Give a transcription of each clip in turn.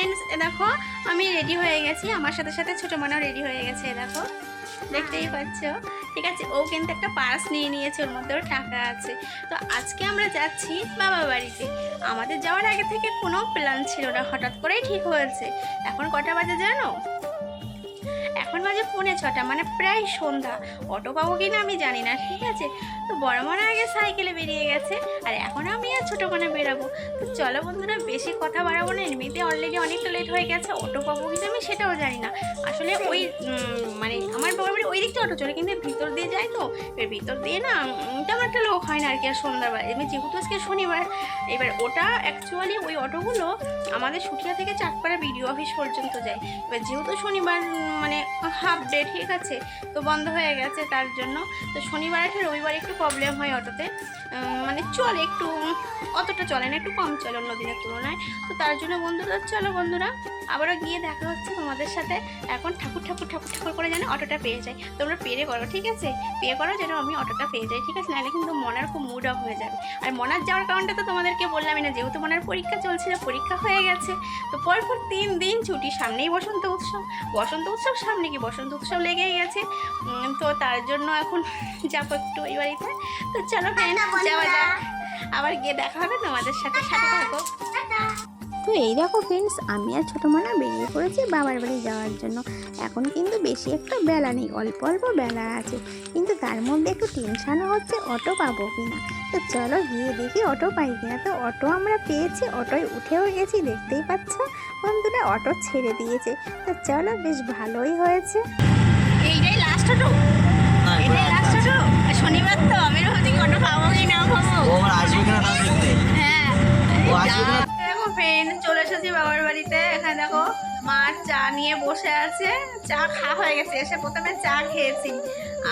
Friends, দেখো আমি ready হয়ে গেছি, আমার সাথে সাথে ছোটো মানাও রেডি হয়ে গেছে। দেখো, দেখতেই পাচ্ছ। ঠিক আছে, ও কিন্তু একটা পার্স নিয়ে নিয়েছে, ওর মধ্যেও টাকা আছে। তো আজকে আমরা যাচ্ছি বাবা বাড়িতে। আমাদের যাওয়ার আগে থেকে কোনো প্ল্যান ছিল না, হঠাৎ করেই ঠিক হয়েছে। এখন কটা বাজে জানো? এখন বাজে 6:45, মানে প্রায় সন্ধ্যা। অটো পাবো কিনা আমি জানি না, ঠিক আছে। তো বড় মনে আগে সাইকেলে বেরিয়ে গেছে, আর এখন আমি আর ছোটো মনে বেরাবো। তো চলো বন্ধুরা, বেশি কথা বাড়াবো না, এমনিতে অলরেডি অনেকটা লেট হয়ে গেছে। অটো পাবো কিনা আমি সেটাও জানি না। আসলে ওই মানে আমার বাবার বাড়ি ওই দিকটা অটো চলে, কিন্তু ভিতর দিয়ে যায়, তো এবার ভিতর দিয়ে না তেমন একটা লোক হয় না আর কি। আর সন্ধ্যাবেলা এমনি যেহেতু আজকে শনিবার, এবার ওটা অ্যাকচুয়ালি ওই অটোগুলো আমাদের সুটিয়া থেকে চাঁদপাড়া বিডিও অফিস পর্যন্ত যায়। এবার যেহেতু শনিবার মানে হাফ ডে, ঠিক আছে, তো বন্ধ হয়ে গেছে তার জন্য। তো শনিবার একটা রবিবার একটু প্রবলেম হয় অটোতে, মানে চলে একটু, অতটা চলে না, একটু কম চলে অন্য দিনের তুলনায়। তো তার জন্য বন্ধুরা, চলো বন্ধুরা আবারও গিয়ে দেখা হচ্ছে তোমাদের সাথে। এখন ঠাকুর ঠাকুর ঠাকুর ঠাকুর করে যেন অটোটা পেয়ে যাই। তোমরা পেরে করো, ঠিক আছে, পে করো যেন আমি অটোটা পেয়ে যাই, ঠিক আছে, নাহলে কিন্তু মনার খুব মুড অফ হয়ে যাবে। আর মনার যাওয়ার কারণটা তো তোমাদেরকে বললামই না, যেহেতু মনার পরীক্ষা চলছিল, পরীক্ষা হয়ে গেছে। তো পরপর 3 দিন ছুটি, সামনেই বসন্ত উৎসব। বসন্ত উৎসব সামনে, কি বসন্ত উৎসব লেগেই গেছে। তো তার জন্য এখন যাবো একটু ওই বাড়িতে। তো চলো ফ্রেন্ড, যাওয়া যাক, আবার গিয়ে দেখা হবে তোমাদের সাথে। সাথে থাকো। তো এই দেখো ফ্রেন্ডস, আমি আর ছোটো মানা বেরিয়ে পড়েছি বাবার বাড়ি যাওয়ার জন্য। এখন কিন্তু বেশি একটা বেলা নেই, অল্প অল্প বেলা আছে, কিন্তু তার মধ্যে একটু টেনশানও হচ্ছে অটো পাবো কিনা। তো চলো গিয়ে দেখি অটো পাই কিনা। তো অটো আমরা পেয়েছি, অটোয় উঠেও গেছি, দেখতেই পাচ্ছ বন্ধুরা, অটো ছেড়ে দিয়েছে। তো চলো, বেশ ভালোই হয়েছে। এইটাই লাস্ট অটো, এটাই লাস্ট অটো। শনিবার তো আমি ভাবছি অটো পাবো কি না পাবো। হ্যাঁ, দেখো ফ্রেন্ড, চলে এসেছি বাবার বাড়িতে। এখানে দেখো মা চা নিয়ে বসে আছে, চা খাওয়া হয়ে গেছে। এসে প্রথমে চা খেয়েছি,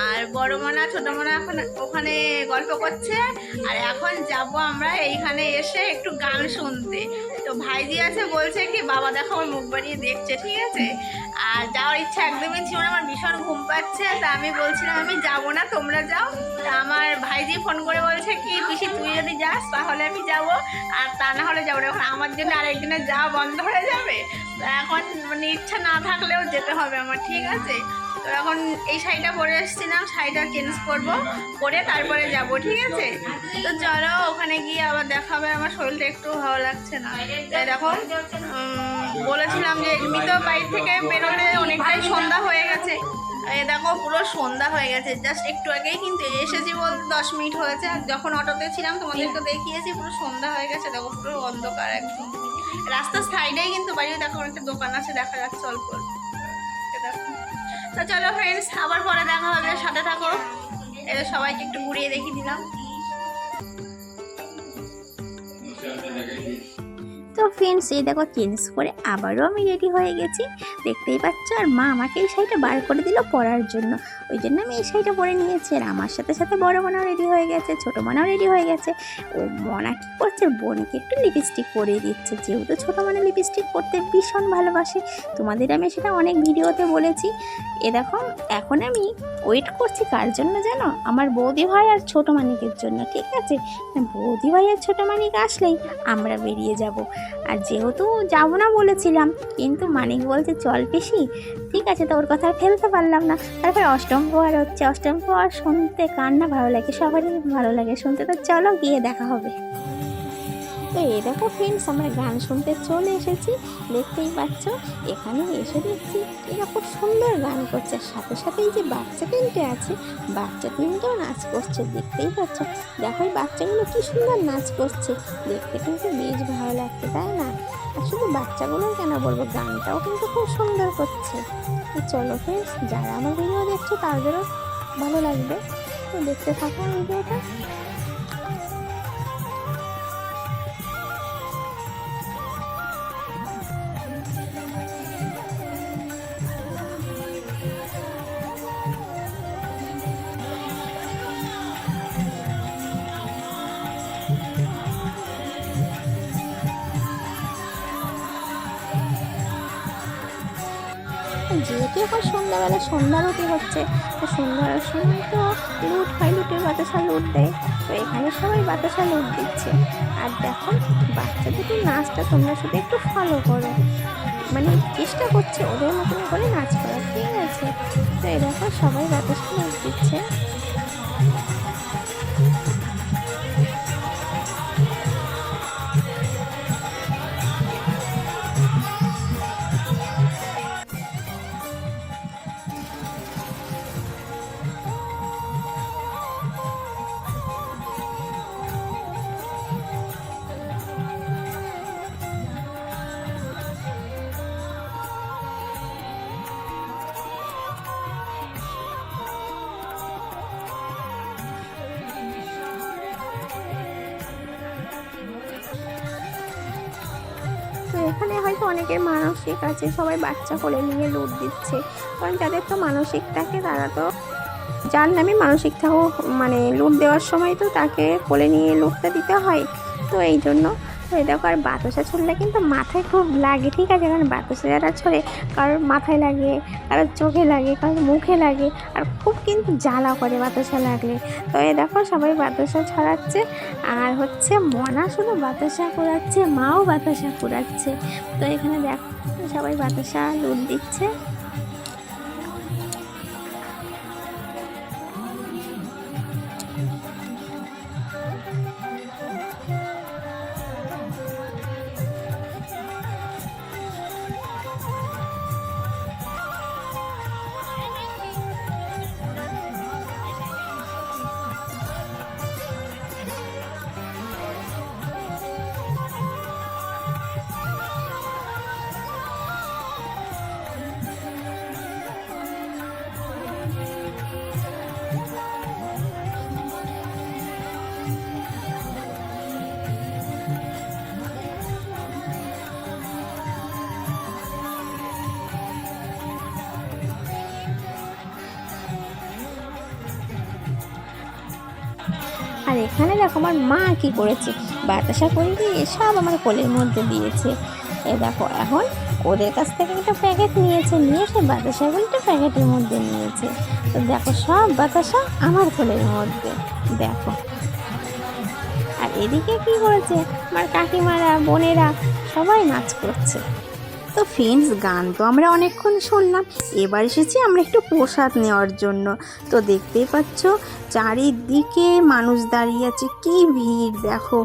আর বড় মনা ছোট মনা এখন ওখানে গল্প করছে। আর এখন যাব আমরা এইখানে এসে একটু গান শুনতে। তো ভাইজি আছে, বলছে কি বাবা দেখো আমার মুখ বাড়িয়ে দেখছে, ঠিক আছে। আর যাওয়ার ইচ্ছা একদমই ছিল না, আমার ভীষণ ঘুম পাচ্ছে। তা আমি বলছিলাম আমি যাবো না, তোমরা যাও। তা আমার ভাইজি ফোন করে বলছে কি পিসি তুই যদি যাস তাহলে আমি যাব, আর তা না হলে যাবো না। এখন আমার জন্য আরেকদিনের যাওয়া বন্ধ হয়ে যাবে। তো এখন মানে ইচ্ছা না থাকলেও যেতে হবে আমার, ঠিক আছে। তো এখন এই শাড়িটা পরে এসেছিলাম, শাড়িটা চেঞ্জ করবো, করে তারপরে যাব, ঠিক আছে। তো চলো ওখানে গিয়ে আবার দেখা হবে। আমার শরীরটা একটু ভালো লাগছে না। তাই দেখো বলেছিলাম যে এমনিতেও বাড়ি থেকে বেরোতে অনেকটাই সন্ধ্যা হয়ে গেছে। এই দেখো পুরো সন্ধ্যা হয়ে গেছে, জাস্ট একটু আগেই কিন্তু এসেছি বলতে 10 মিনিট হয়েছে। আর যখন অটোতে ছিলাম তোমাদেরকে দেখিয়েছি, পুরো সন্ধ্যা হয়ে গেছে। দেখো পুরো অন্ধকার একদম। রাস্তার সাইডেই কিন্তু বাড়িতে দেখো একটা দোকান আছে, দেখা যাচ্ছে অল্প অল্প। দেখো, তো চলো ফ্রেন্ডস, আবার পরে দেখা হবে, সাথে থাকো। এদের সবাইকে একটু ঘুরিয়ে দেখিয়ে দিলাম। তো ফ্রেন্ডস, এই দেখো চেঞ্জ করে আবারও আমি রেডি হয়ে গেছি, দেখতেই পাচ্ছ। আর মা আমাকে এই শাড়িটা বার করে দিল পরার জন্য, ওই জন্য আমি এই শাড়িটা পরে নিয়েছি। আর আমার সাথে সাথে বড় মনাও রেডি হয়ে গেছে, ছোটো মনাও রেডি হয়ে গেছে। ও মনা কী করছে, বোনকে একটু লিপস্টিক পরিয়ে দিচ্ছে, যেহেতু ছোটো মনা লিপস্টিক পরতে ভীষণ ভালোবাসে। তোমাদের আমি সেটা অনেক ভিডিওতে বলেছি। এ দেখো এখন আমি ওয়েট করছি কার জন্য জানো, আমার বৌদি ভাই আর ছোটো মানিকের জন্য, ঠিক আছে। বৌদি ভাই আর ছোটো মানিক আসলেই আমরা বেরিয়ে যাব। আর যেহেতু যাবো না বলেছিলাম, কিন্তু মানিক বলছে চল পিসি, ঠিক আছে। তো ওর কথা আর ফেলতে পারলাম না। তারপরে অষ্টম প্রহর হচ্ছে, অষ্টম প্রহর শুনতে কার না ভালো লাগে, সবারই ভালো লাগে শুনতে। তো চলো গিয়ে দেখা হবে। তো এই দেখো ফ্রেন্ডস, আমরা গান শুনতে চলে এসেছি, দেখতেই পাচ্ছ। এখানে এসে দেখছি এরা খুব সুন্দর গান করছে। সাথে সাথে এই যে বাচ্চা তিনটে আছে, বাচ্চা তিনটেও নাচ করছে, দেখতেই পাচ্ছ। দেখো এই বাচ্চাগুলো কি সুন্দর নাচ করছে, দেখতে কিন্তু বেশ ভালো লাগছে, তাই না। আর শুধু বাচ্চাগুলো কেন বলবো, গানটাও কিন্তু খুব সুন্দর করছে। তো চলো ফ্রেন্ডস, যারা আমার ভিডিও দেখছো তাদেরও ভালো লাগবে, তো দেখতে থাকো ভিডিওটা। যেহেতু এখন সন্ধ্যাবেলা সন্ধ্যা রুটি হচ্ছে, তো সন্ধ্যার সময় তো লুট হয়, লুটের বাতাসা লুট দেয়। তো এখানে সবাই বাতাসা লুট দিচ্ছে। আর দেখো বাচ্চা দুটির নাচটা তোমরা শুধু একটু ফলো করো। মানে চেষ্টা করছে ওদের মতন করে নাচ করার, ঠিক আছে। তো এই দেখো সবাই বাতাসে নাচ দিচ্ছে। তো এখানে হয়তো অনেকের মানসিক আছে, সবাই বাচ্চা কোলে নিয়ে লুট দিচ্ছে, কারণ যাদের তো মানসিক থাকে তারা তো, যার নামে মানসিক থাকুক মানে লুট দেওয়ার সময় তো তাকে কোলে নিয়ে লুটটা দিতে হয়। তো এই জন্য তো এই দেখো, আর বাতাসা ছড়লে কিন্তু মাথায় খুব লাগে, ঠিক আছে, কারণ বাতাসা যারা ছড়ে কারোর মাথায় লাগে, কারোর চোখে লাগে, কারোর মুখে লাগে, আর খুব কিন্তু জ্বালা করে বাতাসা লাগলে। তো এই দেখো সবাই বাতাসা ছড়াচ্ছে, আর হচ্ছে মনা শুধু বাতাসা কুড়াচ্ছে, মাও বাতাসা কুড়াচ্ছে। তো এখানে দেখো সবাই বাতাসা লুট দিচ্ছে। আর এখানে দেখো আমার মা কি করেছে, বাতাসা করে দিয়ে সব আমার কোলের মধ্যে দিয়েছে। এ দেখো এখন ওদের কাছ থেকে একটা প্যাকেট নিয়েছে, নিয়ে সে বাতাসাগুলো একটা প্যাকেটের মধ্যে নিয়েছে। তো দেখো সব বাতাসা আমার কোলের মধ্যে, দেখো। আর এদিকে কি করেছে, আমার কাকিমারা বোনেরা সবাই নাচ করছে। তো ফ্রেন্ডস, গান তো আমরা অনেকক্ষণ শুনলাম, এবার এসেছি আমরা একটু প্রসাদ নেওয়ার জন্য। তো দেখতেই পাচ্ছ চারিদিকে মানুষ দাঁড়িয়ে আছে, কি ভিড় দেখো।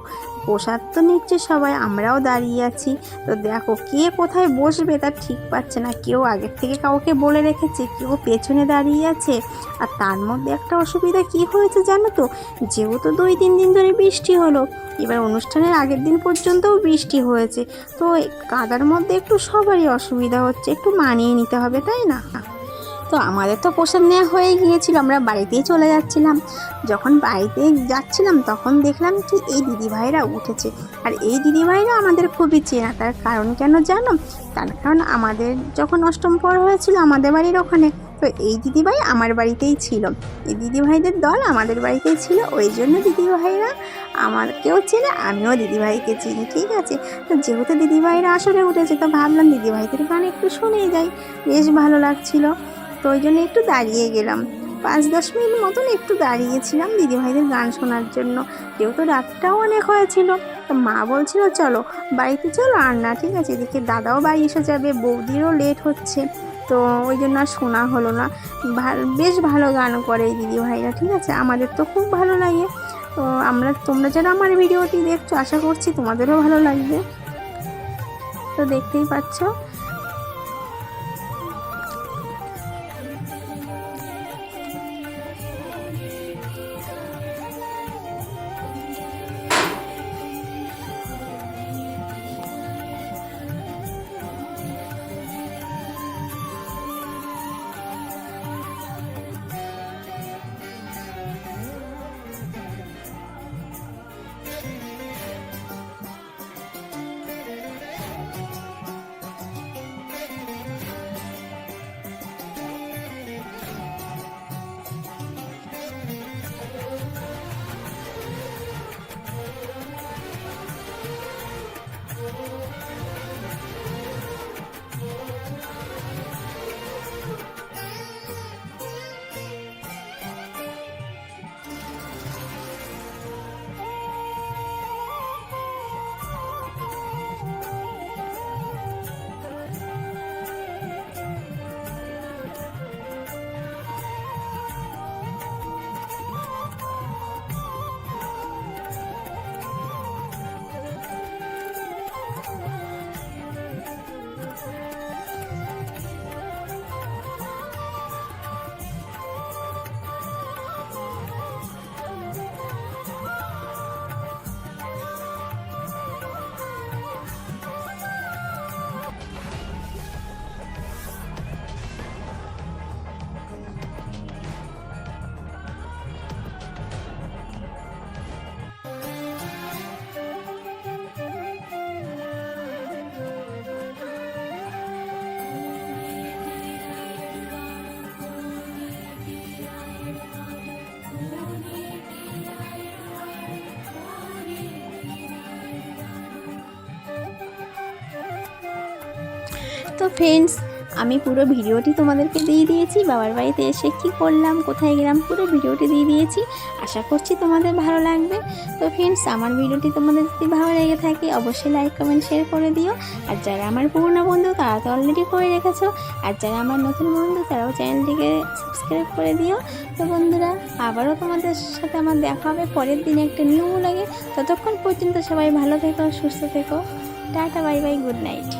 প্রসাদ তো নিচ্ছে সবাই, আমরাও দাঁড়িয়ে আছি। তো দেখো কে কোথায় বসবে তার ঠিক পাচ্ছে না, কেউ আগের থেকে কাউকে বলে রেখেছে, কেউ পেছনে দাঁড়িয়ে আছে। আর তার মধ্যে একটা অসুবিধা কি হয়েছে জানো তো, যেহেতু 2-3 দিন ধরে বৃষ্টি হলো, এবার অনুষ্ঠানের আগের দিন পর্যন্তও বৃষ্টি হয়েছে, তো কাদার মধ্যে একটু সবারই অসুবিধা হচ্ছে, একটু মানিয়ে নিতে হবে, তাই না। তো আমাদের তো প্রসাদ নেওয়া হয়ে গিয়েছিল, আমরা বাড়িতেই চলে যাচ্ছিলাম। যখন বাড়িতে যাচ্ছিলাম তখন দেখলাম কি এই দিদিভাইরা উঠেছে, আর এই দিদিভাইরা আমাদের খুবই চেনা। তার কারণ কেন জানো, তার কারণ আমাদের যখন অষ্টম পর হয়েছিল আমাদের বাড়ির ওখানে, তো এই দিদিভাই আমার বাড়িতেই ছিল, এই দিদিভাইদের দল আমাদের বাড়িতেই ছিল, ওই জন্য দিদিভাইরা আমাকেও চেনে, আমিও দিদিভাইকে চিনি, ঠিক আছে। তো যেহেতু দিদিভাইরা আসরে উঠেছে, তো ভাবলাম দিদিভাইদের গান একটু শুনে যাই, বেশ ভালো লাগছিল। তো ওই জন্য একটু দাঁড়িয়ে গেলাম, 5-10 মিনিট মতন একটু দাঁড়িয়েছিলাম দিদিভাইদের গান শোনার জন্য, যেহেতু রাতটাও অনেক হয়েছিল। তো মা বলছিল চলো বাড়িতে চলো, আর না ঠিক আছে, এদিকে দাদাও বাড়ি এসে যাবে, বৌদিরও লেট হচ্ছে। তো ওই জন্য আর শোনা হলো না। বেশ ভালো গান করে এই দিদিভাইরা, ঠিক আছে, আমাদের তো খুব ভালো লাগে। তো তোমরা যারা আমার ভিডিওটি দেখছো, আশা করছি তোমাদেরও ভালো লাগবে। তো দেখতেই পাচ্ছ তো ফ্রেন্ডস, আমি পুরো ভিডিওটি তোমাদেরকে দিয়ে দিয়েছি। বাবার বাড়িতে এসে কি করলাম, কোথায় গেলাম, পুরো ভিডিওটি দিয়ে দিয়েছি। আশা করছি তোমাদের ভালো লাগবে। তো ফ্রেন্ডস, আমার ভিডিওটি তোমাদের যদি ভালো লেগে থাকে অবশ্যই লাইক কমেন্ট শেয়ার করে দিও। আর যারা আমার পুরনো বন্ধু তারা তো অলরেডি করে রেখেছো, আর যারা আমার নতুন বন্ধু তারাও চ্যানেলটিকে সাবস্ক্রাইব করে দিও। তো বন্ধুরা, আবারও তোমাদের সাথে আমার দেখা হবে পরের দিন একটা নিউ ব্লগে। ততক্ষণ পর্যন্ত সবাই ভালো থেকো, সুস্থ থেকো। Tata, bye bye, good night.